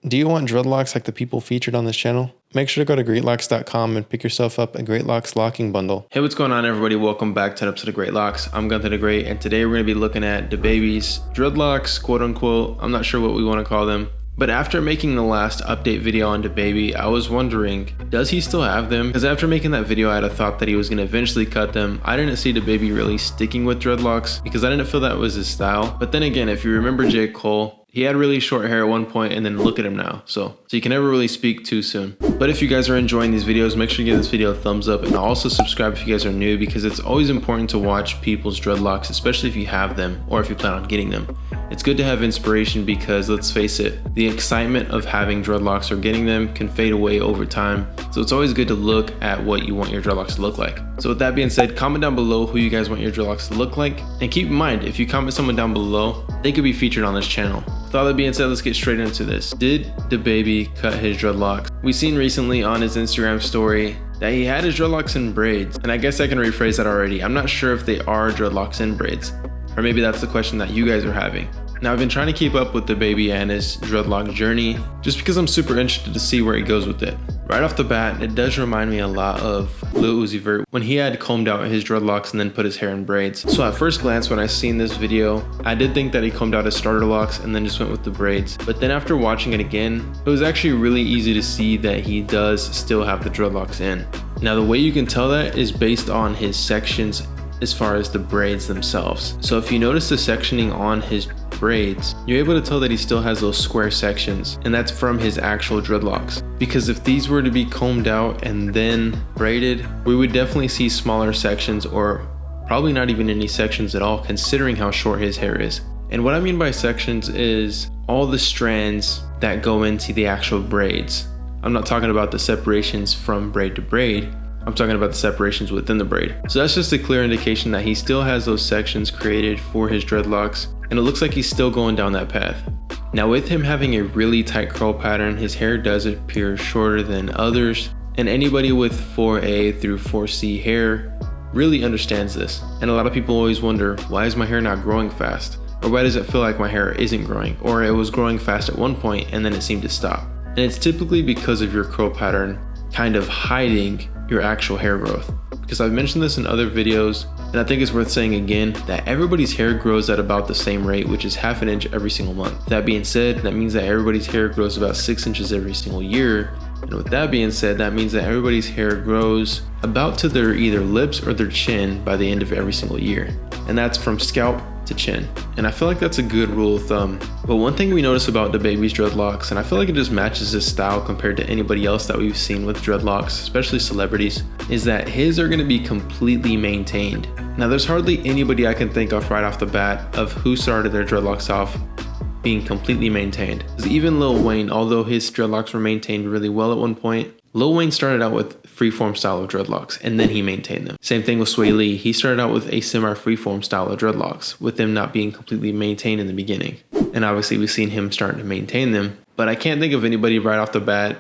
Do you want dreadlocks like the people featured on this channel? Make sure to go to Greatlocs.com and pick yourself up a Greatlocs locking bundle. Hey, what's going on, everybody? Welcome back to an episode of Greatlocs. I'm Gunther the Great, and today we're going to be looking at DaBaby's dreadlocks, quote unquote. I'm not sure what we want to call them. But after making the last update video on DaBaby, I was wondering, does he still have them? Because after making that video, I had a thought that he was going to eventually cut them. I didn't see DaBaby really sticking with dreadlocks because I didn't feel that was his style. But then again, if you remember J. Cole, he had really short hair at one point, and then look at him now. So you can never really speak too soon. But if you guys are enjoying these videos, make sure you give this video a thumbs up, and also subscribe if you guys are new, because it's always important to watch people's dreadlocks, especially if you have them or if you plan on getting them. It's good to have inspiration because, let's face it, the excitement of having dreadlocks or getting them can fade away over time. So it's always good to look at what you want your dreadlocks to look like. So with that being said, comment down below who you guys want your dreadlocks to look like. And keep in mind, if you comment someone down below, they could be featured on this channel. With all that being said, let's get straight into this. Did DaBaby cut his dreadlocks? We seen recently on his Instagram story that he had his dreadlocks in braids. And I guess I can rephrase that already. I'm not sure if they are dreadlocks in braids. Or maybe that's the question that you guys are having. Now, I've been trying to keep up with DaBaby and his dreadlock journey just because I'm super interested to see where he goes with it. Right off the bat, it does remind me a lot of Lil Uzi Vert when he had combed out his dreadlocks and then put his hair in braids. So at first glance, when I seen this video, I did think that he combed out his starter locks and then just went with the braids. But then after watching it again, it was actually really easy to see that he does still have the dreadlocks in. Now, the way you can tell that is based on his sections as far as the braids themselves. So if you notice the sectioning on his braids, you're able to tell that he still has those square sections, and that's from his actual dreadlocks. Because if these were to be combed out and then braided, we would definitely see smaller sections, or probably not even any sections at all, considering how short his hair is. And what I mean by sections is all the strands that go into the actual braids. I'm not talking about the separations from braid to braid, I'm talking about the separations within the braid. So that's just a clear indication that he still has those sections created for his dreadlocks, and it looks like he's still going down that path. Now, with him having a really tight curl pattern, his hair does appear shorter than others, and anybody with 4A through 4C hair really understands this. And a lot of people always wonder, why is my hair not growing fast? Or why does it feel like my hair isn't growing? Or it was growing fast at one point and then it seemed to stop. And it's typically because of your curl pattern kind of hiding your actual hair growth. Because I've mentioned this in other videos, and I think it's worth saying again, that everybody's hair grows at about the same rate, which is ½ an inch every single month. That being said, that means that everybody's hair grows about 6 inches every single year. And with that being said, that means that everybody's hair grows about to their either lips or their chin by the end of every single year. And that's from scalp to chin. And I feel like that's a good rule of thumb. But one thing we notice about DaBaby's dreadlocks, and I feel like it just matches his style compared to anybody else that we've seen with dreadlocks, especially celebrities, is that his are going to be completely maintained. Now, there's hardly anybody I can think of right off the bat of who started their dreadlocks off being completely maintained. Because even Lil Wayne, although his dreadlocks were maintained really well at one point, Lil Wayne started out with freeform style of dreadlocks and then he maintained them. Same thing with Sway Lee. He started out with a semi-freeform style of dreadlocks, with them not being completely maintained in the beginning. And obviously we've seen him starting to maintain them. But I can't think of anybody right off the bat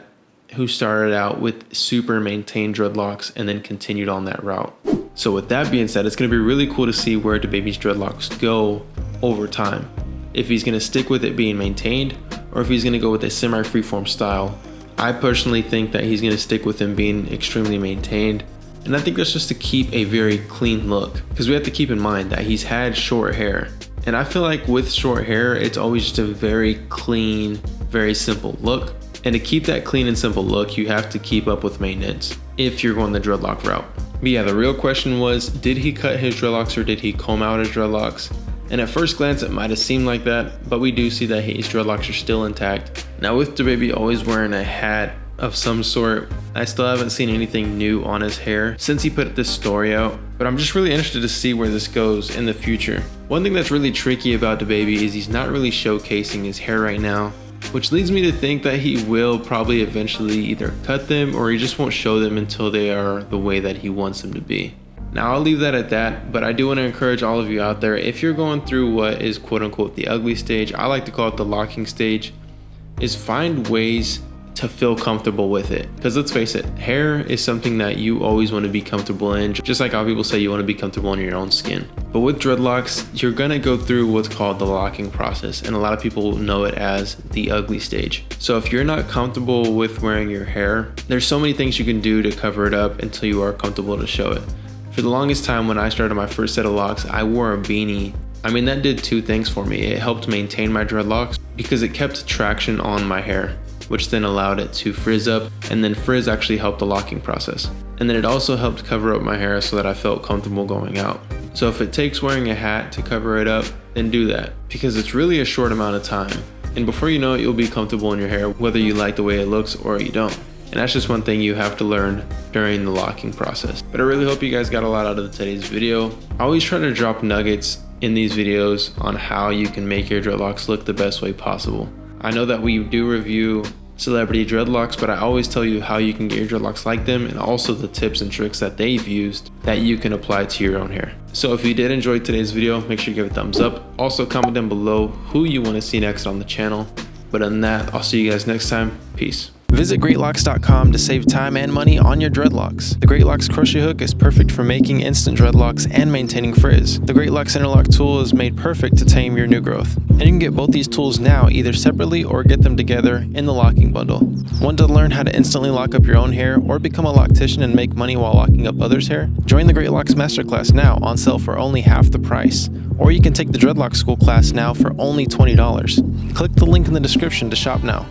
who started out with super maintained dreadlocks and then continued on that route. So with that being said, it's going to be really cool to see where DaBaby's dreadlocks go over time. If he's going to stick with it being maintained, or if he's going to go with a semi-freeform style. I personally think that he's going to stick with him being extremely maintained. And I think that's just to keep a very clean look. Because we have to keep in mind that he's had short hair. And I feel like with short hair, it's always just a very clean, very simple look. And to keep that clean and simple look, you have to keep up with maintenance if you're going the dreadlock route. But yeah, the real question was, did he cut his dreadlocks or did he comb out his dreadlocks? And at first glance, it might have seemed like that, but we do see that his dreadlocks are still intact. Now, with DaBaby always wearing a hat of some sort, I still haven't seen anything new on his hair since he put this story out, but I'm just really interested to see where this goes in the future. One thing that's really tricky about DaBaby is he's not really showcasing his hair right now, which leads me to think that he will probably eventually either cut them or he just won't show them until they are the way that he wants them to be. Now, I'll leave that at that, but I do want to encourage all of you out there, if you're going through what is quote unquote the ugly stage, I like to call it the locking stage, is find ways to feel comfortable with it. Because let's face it, hair is something that you always want to be comfortable in, just like how people say you want to be comfortable in your own skin. But with dreadlocks, you're gonna go through what's called the locking process, and a lot of people know it as the ugly stage. So if you're not comfortable with wearing your hair, there's so many things you can do to cover it up until you are comfortable to show it. For the longest time, when I started my first set of locks, I wore a beanie. I mean, that did two things for me. It helped maintain my dreadlocks because it kept traction on my hair, which then allowed it to frizz up, and then frizz actually helped the locking process. And then it also helped cover up my hair so that I felt comfortable going out. So if it takes wearing a hat to cover it up, then do that, because it's really a short amount of time. And before you know it, you'll be comfortable in your hair, whether you like the way it looks or you don't. And that's just one thing you have to learn during the locking process. But I really hope you guys got a lot out of today's video. I always try to drop nuggets in these videos on how you can make your dreadlocks look the best way possible. I know that we do review celebrity dreadlocks, but I always tell you how you can get your dreadlocks like them, and also the tips and tricks that they've used that you can apply to your own hair. So if you did enjoy today's video, make sure you give it a thumbs up. Also comment down below who you want to see next on the channel. But other than that, I'll see you guys next time. Peace. Visit Greatlocs.com to save time and money on your dreadlocks. The Greatlocs crochet hook is perfect for making instant dreadlocks and maintaining frizz. The Greatlocs interlock tool is made perfect to tame your new growth. And you can get both these tools now either separately or get them together in the locking bundle. Want to learn how to instantly lock up your own hair or become a loctician and make money while locking up others' hair? Join the Greatlocs Masterclass now on sale for only half the price. Or you can take the Dreadlock School class now for only $20. Click the link in the description to shop now.